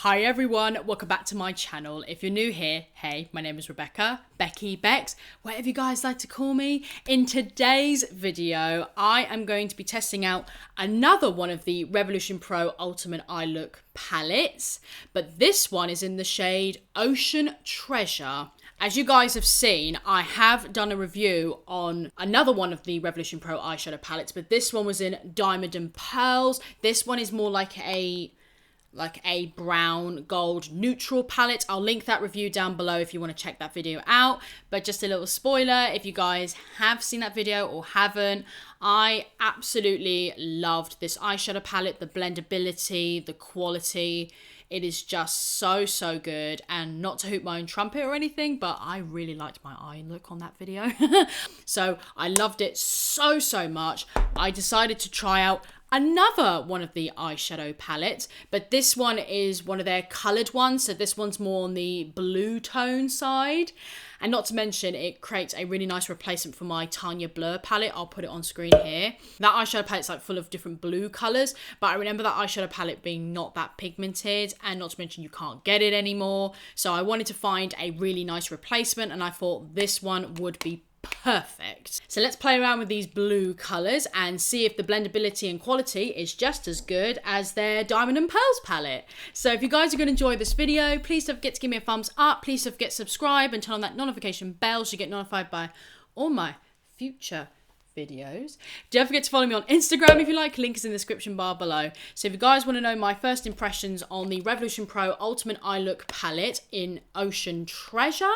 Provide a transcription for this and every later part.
Hi everyone, welcome back to my channel. If you're new here, hey, my name is Rebecca, Becky, Bex, whatever you guys like to call me. In today's video, I am going to be testing out another one of the Revolution Pro Ultimate Eye Look palettes, but this one is in the shade Ocean Treasure. As you guys have seen, I have done a review on another one of the Revolution Pro eyeshadow palettes, but this one was in Diamond and Pearls. This one is more like a brown gold neutral palette. I'll link that review down below if you want to check that video out. But just a little spoiler, if you guys have seen that video or haven't, I absolutely loved this eyeshadow palette, the blendability, the quality. It is just so good, and not to hoot my own trumpet or anything, but I really liked my eye look on that video. So I loved it so much. I decided to try out another one of the eyeshadow palettes, but this one is one of their coloured ones, so this one's more on the blue tone side. And not to mention, it creates a really nice replacement for my Tanya Blur palette. I'll put it on screen here. That eyeshadow palette's like full of different blue colours, but I remember that eyeshadow palette being not that pigmented, and not to mention you can't get it anymore. So I wanted to find a really nice replacement, and I thought this one would be perfect. So let's play around with these blue colours and see if the blendability and quality is just as good as their Diamond and Pearls palette. So if you guys are going to enjoy this video, please don't forget to give me a thumbs up. Please don't forget to subscribe and turn on that notification bell so you get notified by all my future videos. Don't forget to follow me on Instagram if you like. Link is in the description bar below. So if you guys want to know my first impressions on the Revolution Pro Ultimate Eye Look palette in Ocean Treasure,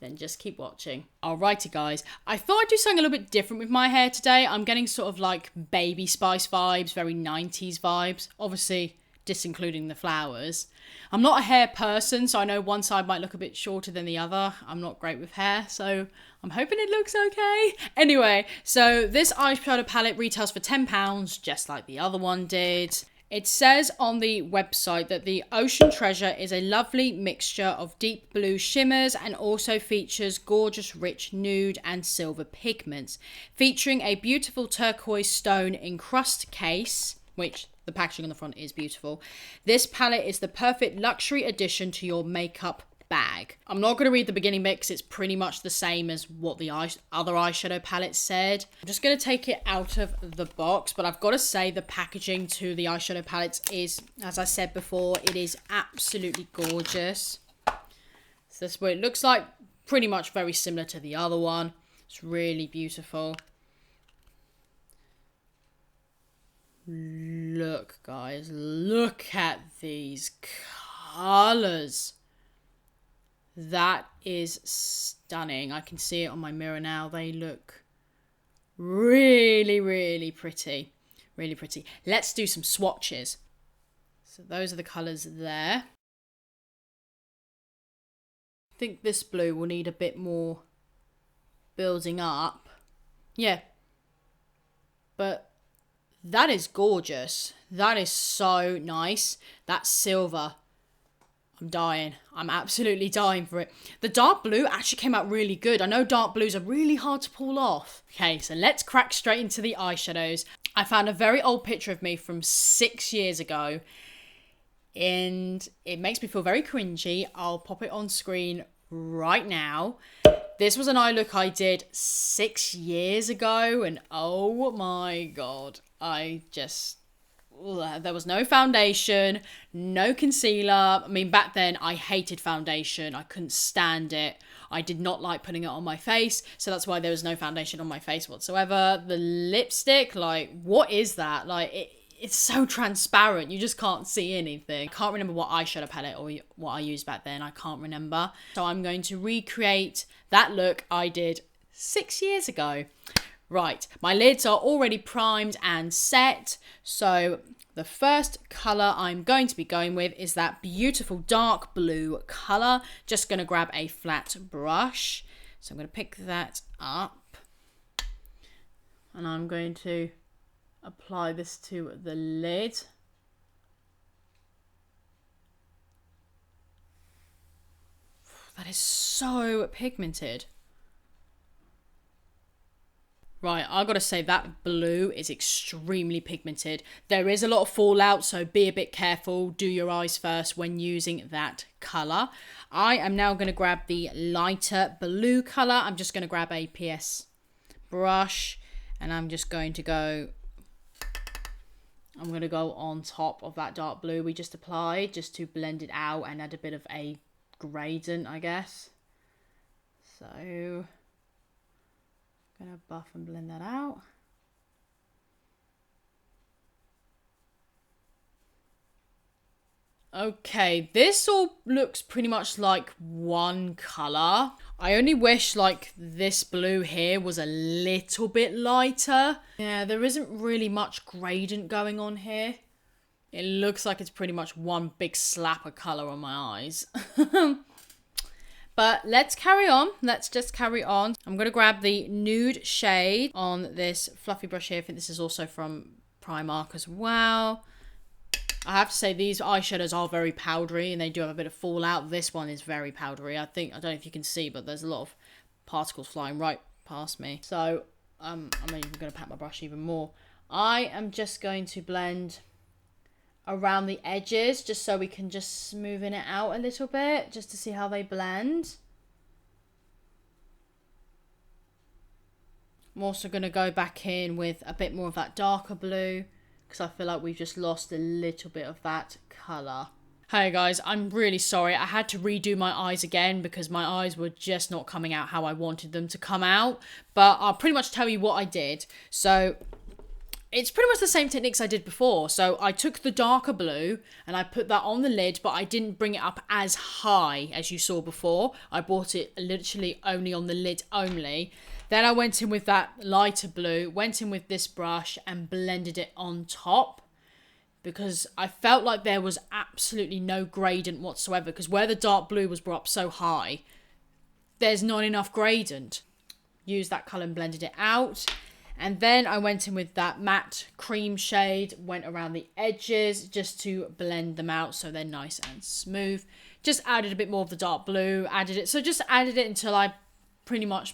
then just keep watching. Alrighty guys, I thought I'd do something a little bit different with my hair today. I'm getting sort of like Baby Spice vibes, very 90s vibes. Obviously, disincluding the flowers. I'm not a hair person, so I know one side might look a bit shorter than the other. I'm not great with hair, so I'm hoping it looks okay. Anyway, so this eyeshadow palette retails for £10, just like the other one did. It says on the website that the Ocean Treasure is a lovely mixture of deep blue shimmers and also features gorgeous rich nude and silver pigments, featuring a beautiful turquoise stone encrust case, which the packaging on the front is beautiful. This palette is the perfect luxury addition to your makeup bag. I'm not going to read the beginning bit because it's pretty much the same as what the other eyeshadow palette said. I'm just going to take it out of the box, but I've got to say the packaging to the eyeshadow palettes is, as I said before, it is absolutely gorgeous. So this is what it looks like, pretty much very similar to the other one. It's really beautiful. Look guys, look at these colours. That is stunning. I can see it on my mirror now. They look really pretty. Really pretty. Let's do some swatches. So those are the colours there. I think this blue will need a bit more building up. Yeah. But that is gorgeous. That is so nice. That silver. I'm dying. I'm absolutely dying for it. The dark blue actually came out really good. I know dark blues are really hard to pull off. Okay, so let's crack straight into the eyeshadows. I found a very old picture of me from 6 years ago, and it makes me feel very cringy. I'll pop it on screen right now. This was an eye look I did 6 years ago, and oh my god, there was no foundation, no concealer. I mean, back then I hated foundation. I couldn't stand it. I did not like putting it on my face, so that's why there was no foundation on my face whatsoever. The lipstick, like, what is that? Like, it's so transparent. You just can't see anything. I can't remember what eyeshadow palette or what I used back then. I can't remember. So I'm going to recreate that look I did 6 years ago. Right, my lids are already primed and set, so the first colour I'm going to be going with is that beautiful dark blue colour. Just going to grab a flat brush, so I'm going to pick that up, and I'm going to apply this to the lid. That is so pigmented. Right, I gotta say that blue is extremely pigmented. There is a lot of fallout, so be a bit careful. Do your eyes first when using that colour. I am now gonna grab the lighter blue colour. I'm just gonna grab a PS brush and I'm just going to go... I'm gonna go on top of that dark blue we just applied, just to blend it out and add a bit of a gradient, I guess. So... gonna buff and blend that out. Okay, this all looks pretty much like one colour. I only wish like this blue here was a little bit lighter. Yeah, there isn't really much gradient going on here. It looks like it's pretty much one big slap of colour on my eyes. But let's carry on. Let's just carry on. I'm going to grab the nude shade on this fluffy brush here. I think this is also from Primark as well. I have to say these eyeshadows are very powdery and they do have a bit of fallout. This one is very powdery. I don't know if you can see, but there's a lot of particles flying right past me. So I'm even going to pat my brush even more. I am just going to blend around the edges just so we can just smoothen it out a little bit just to see how they blend. I'm also going to go back in with a bit more of that darker blue because I feel like we've just lost a little bit of that colour. Hey guys, I'm really sorry. I had to redo my eyes again because my eyes were just not coming out how I wanted them to come out. But I'll pretty much tell you what I did. So it's pretty much the same techniques I did before. So I took the darker blue and I put that on the lid, but I didn't bring it up as high as you saw before. I brought it literally only on the lid only. Then I went in with that lighter blue, went in with this brush and blended it on top because I felt like there was absolutely no gradient whatsoever because where the dark blue was brought up so high, there's not enough gradient. Used that colour and blended it out. And then I went in with that matte cream shade, went around the edges just to blend them out so they're nice and smooth. Just added a bit more of the dark blue, so just added it until I pretty much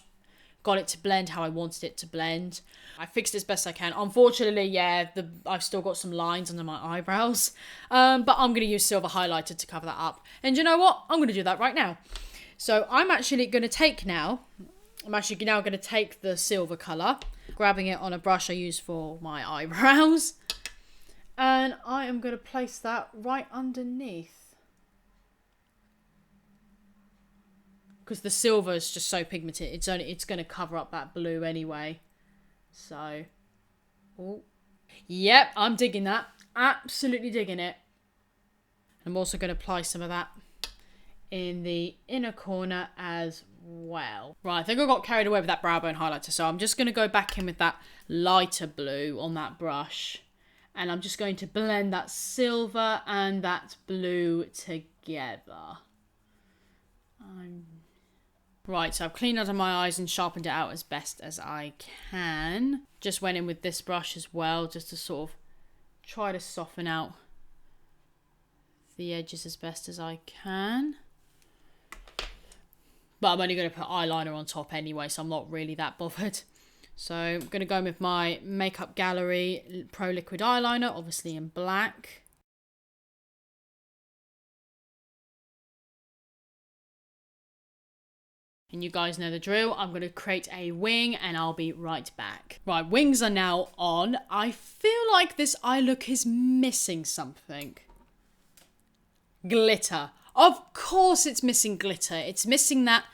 got it to blend how I wanted it to blend. I fixed it as best I can. Unfortunately, yeah, I've still got some lines under my eyebrows, but I'm going to use silver highlighter to cover that up. And you know what? I'm going to do that right now. So I'm actually going to take now going to take the silver colour, grabbing it on a brush I use for my eyebrows, and I am going to place that right underneath. Because the silver is just so pigmented, it's going to cover up that blue anyway. So, oh, yep, I'm digging that. Absolutely digging it. I'm also going to apply some of that in the inner corner as well. Right, I think I got carried away with that brow bone highlighter, so I'm just going to go back in with that lighter blue on that brush, and I'm just going to blend that silver and that blue together. Right, so I've cleaned under my eyes and sharpened it out as best as I can. Just went in with this brush as well, just to sort of try to soften out the edges as best as I can. But I'm only going to put eyeliner on top anyway, so I'm not really that bothered. So I'm going to go with my Makeup Gallery Pro Liquid Eyeliner, obviously in black. And you guys know the drill. I'm going to create a wing and I'll be right back. Right, wings are now on. I feel like this eye look is missing something. Glitter. Of course it's missing glitter. It's missing that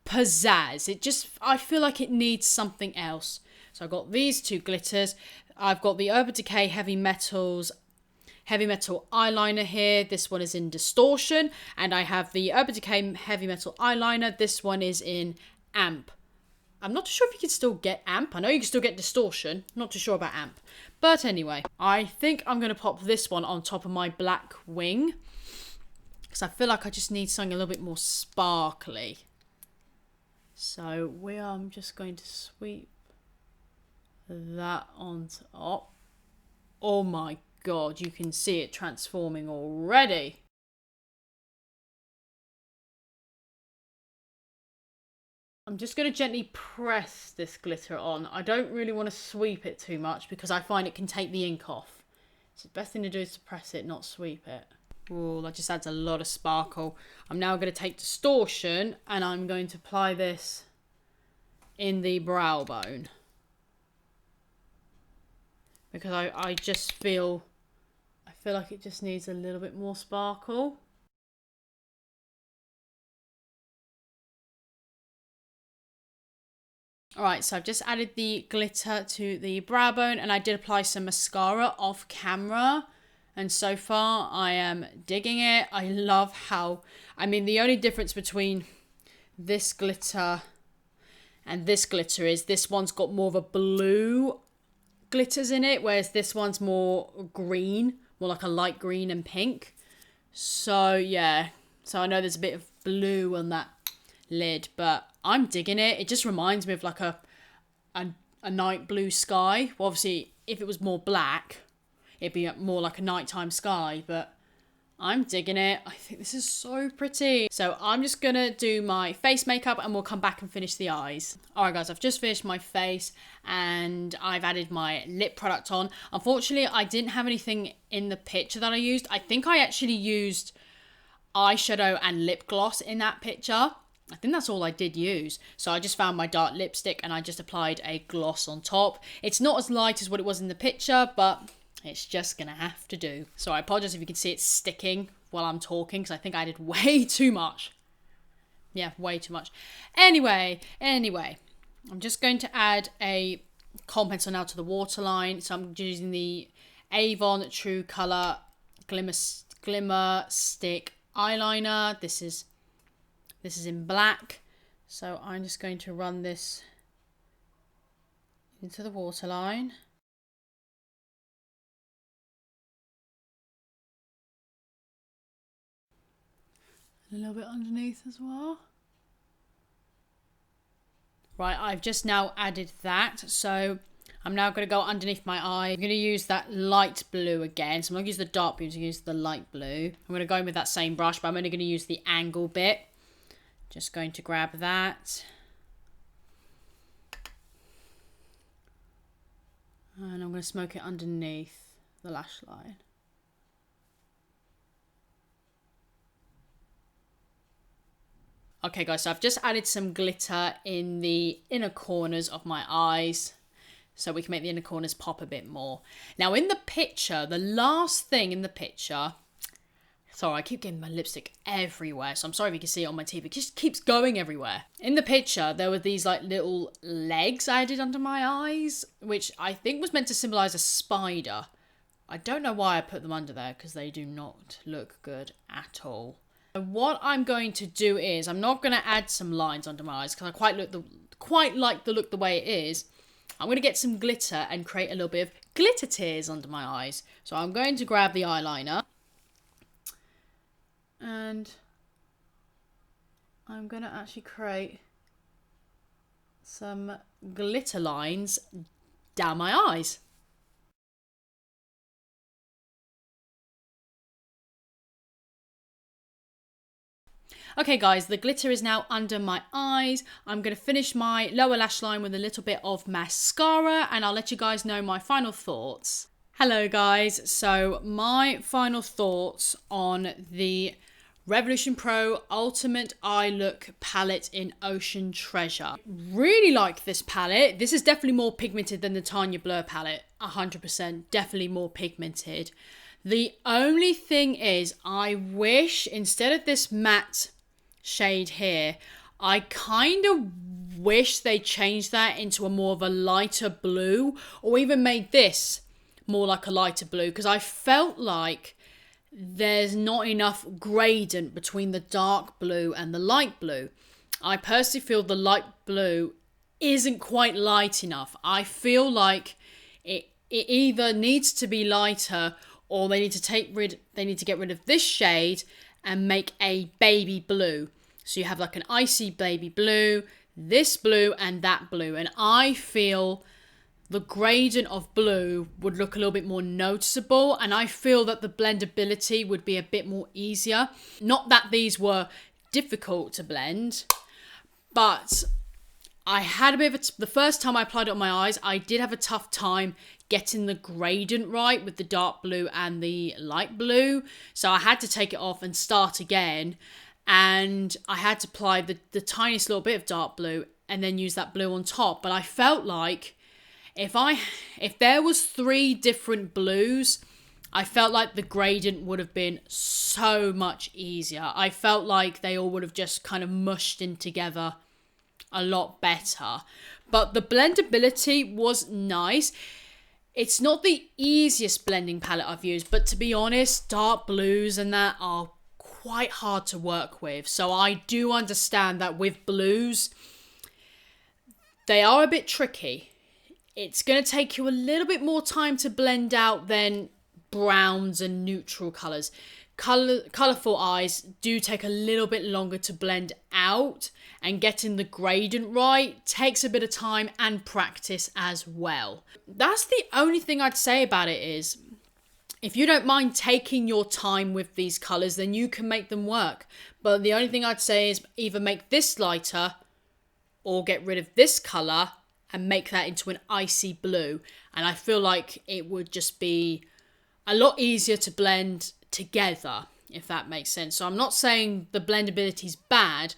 pizzazz. I feel like it needs something else. So I've got these two glitters. I've got the Urban Decay Heavy Metal eyeliner here. This one is in Distortion. And I have the Urban Decay Heavy Metal eyeliner. This one is in Amp. I'm not too sure if you can still get Amp. I know you can still get Distortion. Not too sure about Amp. But anyway, I think I'm going to pop this one on top of my black wing, because I feel like I just need something a little bit more sparkly. So I'm just going to sweep that on top. Oh my God, you can see it transforming already. I'm just going to gently press this glitter on. I don't really want to sweep it too much because I find it can take the ink off. So the best thing to do is to press it, not sweep it. Oh, that just adds a lot of sparkle. I'm now going to take Distortion and I'm going to apply this in the brow bone. Because I just feel like it just needs a little bit more sparkle. Alright, so I've just added the glitter to the brow bone and I did apply some mascara off camera. And so far I am digging it. I love how, I mean, the only difference between this glitter and this glitter is this one's got more of a blue glitters in it, whereas this one's more green, more like a light green and pink. So yeah, so I know there's a bit of blue on that lid, but I'm digging it. It just reminds me of like a night blue sky. Well, obviously if it was more black it'd be more like a nighttime sky, but I'm digging it. I think this is so pretty. So I'm just gonna do my face makeup and we'll come back and finish the eyes. Alright guys, I've just finished my face and I've added my lip product on. Unfortunately, I didn't have anything in the picture that I used. I think I actually used eyeshadow and lip gloss in that picture. I think that's all I did use. So I just found my dark lipstick and I just applied a gloss on top. It's not as light as what it was in the picture, but it's just gonna have to do. So I apologize if you can see it sticking while I'm talking because I think I did way too much. Yeah, way too much. Anyway, I'm just going to add a comp pencil now to the waterline. So I'm using the Avon True Color Glimmer Stick eyeliner. This is in black. So I'm just going to run this into the waterline. A little bit underneath as well. Right, I've just now added that. So I'm now going to go underneath my eye. I'm going to use that light blue again. So I'm not going to use the dark blue, I'm going to use the light blue. I'm going to go in with that same brush, but I'm only going to use the angle bit. Just going to grab that. And I'm going to smoke it underneath the lash line. Okay guys, so I've just added some glitter in the inner corners of my eyes so we can make the inner corners pop a bit more. Now in the picture, the last thing in the picture, sorry, I keep getting my lipstick everywhere, so I'm sorry if you can see it on my teeth, it just keeps going everywhere. In the picture, there were these like little legs I did under my eyes, which I think was meant to symbolize a spider. I don't know why I put them under there because they do not look good at all. What I'm going to do is, I'm not going to add some lines under my eyes because I quite like the look the way it is. I'm going to get some glitter and create a little bit of glitter tears under my eyes. So I'm going to grab the eyeliner and I'm going to actually create some glitter lines down my eyes. Okay guys, the glitter is now under my eyes. I'm going to finish my lower lash line with a little bit of mascara and I'll let you guys know my final thoughts. Hello guys, so my final thoughts on the Revolution Pro Ultimate Eye Look palette in Ocean Treasure. Really like this palette. This is definitely more pigmented than the Tanya Blur palette. 100%, definitely more pigmented. The only thing is, I wish instead of this matte shade here, I kind of wish they changed that into a more of a lighter blue or even made this more like a lighter blue because I felt like there's not enough gradient between the dark blue and the light blue. I personally feel the light blue isn't quite light enough. I feel like it either needs to be lighter or they need to get rid of this shade and make a baby blue. So you have like an icy baby blue, this blue and that blue. And I feel the gradient of blue would look a little bit more noticeable. And I feel that the blendability would be a bit more easier. Not that these were difficult to blend, but I had a bit of the first time I applied it on my eyes, I did have a tough time getting the gradient right with the dark blue and the light blue. So I had to take it off and start again. And I had to apply the tiniest little bit of dark blue and then use that blue on top. But I felt like if there was 3 different blues, I felt like the gradient would have been so much easier. I felt like they all would have just kind of mushed in together a lot better. But the blendability was nice. It's not the easiest blending palette I've used, but to be honest, dark blues and that are quite hard to work with. So I do understand that with blues, they are a bit tricky. It's going to take you a little bit more time to blend out than browns and neutral colours. Colourful eyes do take a little bit longer to blend out, and getting the gradient right takes a bit of time and practice as well. That's the only thing I'd say about it is, if you don't mind taking your time with these colours, then you can make them work. But the only thing I'd say is either make this lighter or get rid of this colour and make that into an icy blue. And I feel like it would just be a lot easier to blend together, if that makes sense. So I'm not saying the blendability is bad,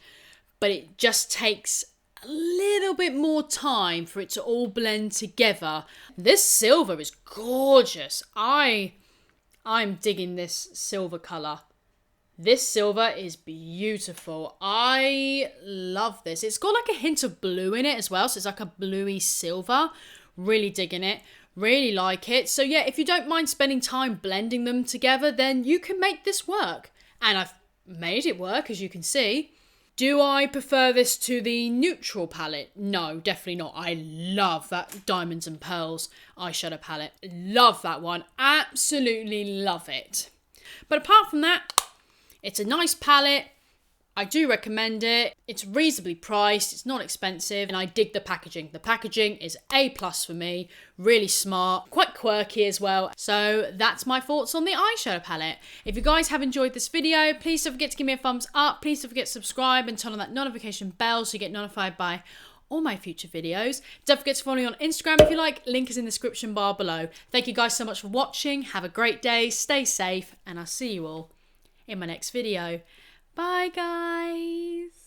but it just takes a little bit more time for it to all blend together. This silver is gorgeous. I'm digging this silver colour. This silver is beautiful. I love this. It's got like a hint of blue in it as well. So it's like a bluey silver. Really digging it. Really like it. So yeah, if you don't mind spending time blending them together, then you can make this work. And I've made it work, as you can see. Do I prefer this to the neutral palette? No, definitely not. I love that Diamonds and Pearls eyeshadow palette. Love that one. Absolutely love it. But apart from that, it's a nice palette. I do recommend it. It's reasonably priced. It's not expensive. And I dig the packaging. The packaging is A+ for me. Really smart. Quite quirky as well. So that's my thoughts on the eyeshadow palette. If you guys have enjoyed this video, please don't forget to give me a thumbs up. Please don't forget to subscribe and turn on that notification bell so you get notified by all my future videos. Don't forget to follow me on Instagram if you like. Link is in the description bar below. Thank you guys so much for watching. Have a great day. Stay safe. And I'll see you all in my next video. Bye, guys.